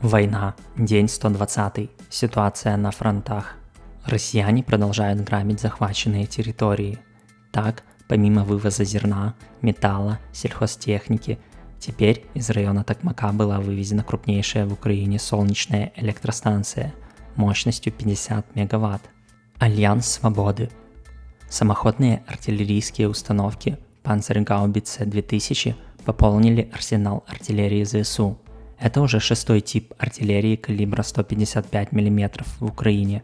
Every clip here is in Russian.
Война. День 120. Ситуация на фронтах. Россияне продолжают грабить захваченные территории. Так, помимо вывоза зерна, металла, сельхозтехники, теперь из района Токмака была вывезена крупнейшая в Украине солнечная электростанция мощностью 50 мегаватт. Альянс Свободы. Самоходные артиллерийские установки Panzerhaubitze 2000 пополнили арсенал артиллерии ЗСУ. Это уже шестой тип артиллерии калибра 155 мм в Украине.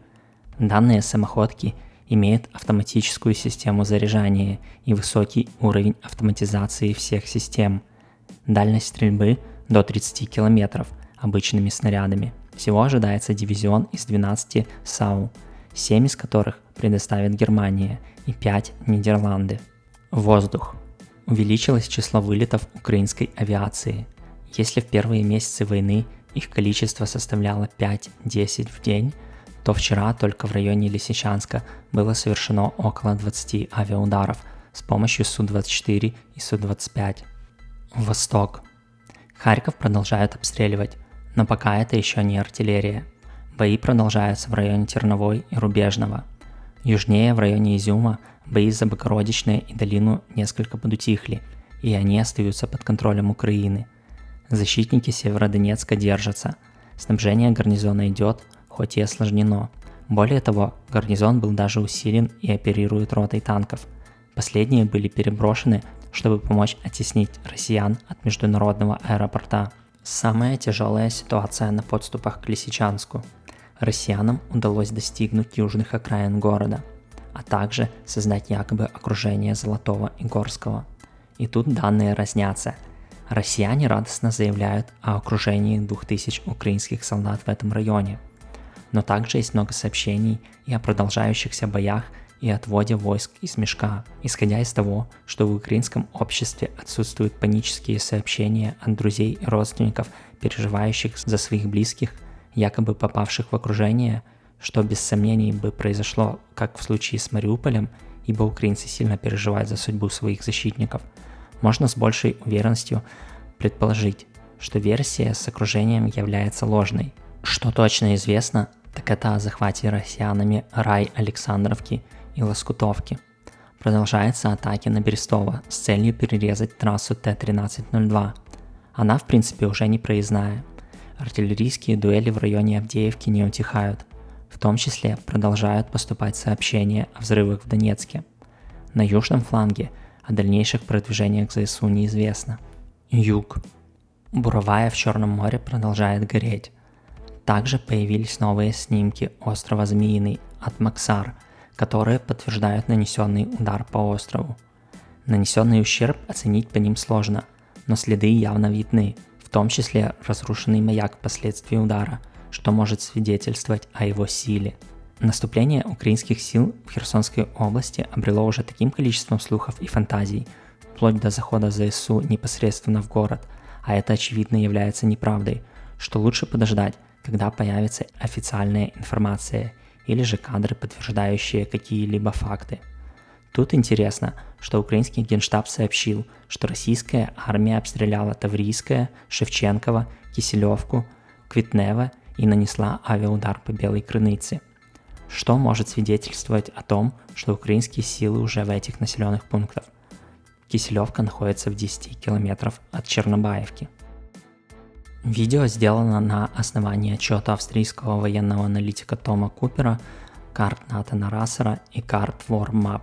Данные самоходки имеют автоматическую систему заряжания и высокий уровень автоматизации всех систем. Дальность стрельбы до 30 км обычными снарядами. Всего ожидается дивизион из 12 САУ, 7 из которых предоставит Германия и 5 Нидерланды. Воздух. Увеличилось число вылетов украинской авиации. Если в первые месяцы войны их количество составляло 5-10 в день, то вчера только в районе Лисичанска было совершено около 20 авиаударов с помощью Су-24 и Су-25. Восток. Харьков продолжают обстреливать, но пока это еще не артиллерия. Бои продолжаются в районе Терновой и Рубежного. Южнее, в районе Изюма, бои за Богородичное и долину несколько подутихли, и они остаются под контролем Украины. Защитники Северодонецка держатся. Снабжение гарнизона идет, хоть и осложнено. Более того, гарнизон был даже усилен и оперирует ротой танков. Последние были переброшены, чтобы помочь оттеснить россиян от международного аэропорта. Самая тяжелая ситуация на подступах к Лисичанску. Россиянам удалось достигнуть южных окраин города, а также создать якобы окружение Золотого и Горского. И тут данные разнятся. Россияне радостно заявляют о окружении 2000 украинских солдат в этом районе. Но также есть много сообщений и о продолжающихся боях и отводе войск из Мешка, исходя из того, что в украинском обществе отсутствуют панические сообщения от друзей и родственников, переживающих за своих близких, якобы попавших в окружение, что без сомнений бы произошло, как в случае с Мариуполем, ибо украинцы сильно переживают за судьбу своих защитников. Можно с большей уверенностью предположить, что версия с окружением является ложной. Что точно известно, так это о захвате россиянами Рай-Александровки и Лоскутовки. Продолжаются атаки на Берестово с целью перерезать трассу Т-1302. Она в принципе уже не проездная. Артиллерийские дуэли в районе Авдеевки не утихают. В том числе продолжают поступать сообщения о взрывах в Донецке. На южном фланге о дальнейших продвижениях ЗСУ неизвестно. Юг. Буровая в Черном море продолжает гореть. Также появились новые снимки острова Змеиный от Максар, которые подтверждают нанесенный удар по острову. Нанесенный ущерб оценить по ним сложно, но следы явно видны, в том числе разрушенный маяк впоследствии удара, что может свидетельствовать о его силе. Наступление украинских сил в Херсонской области обрело уже таким количеством слухов и фантазий, вплоть до захода ЗСУ непосредственно в город, а это очевидно является неправдой, что лучше подождать, когда появится официальная информация или же кадры, подтверждающие какие-либо факты. Тут интересно, что украинский генштаб сообщил, что российская армия обстреляла Таврийское, Шевченково, Киселевку, Квитнево и нанесла авиаудар по Белой Крынице, что может свидетельствовать о том, что украинские силы уже в этих населенных пунктах. Киселевка находится в 10 километров от Чернобаевки. Видео сделано на основании отчета австрийского военного аналитика Тома Купера, карт Натана Рассера и карт War Map.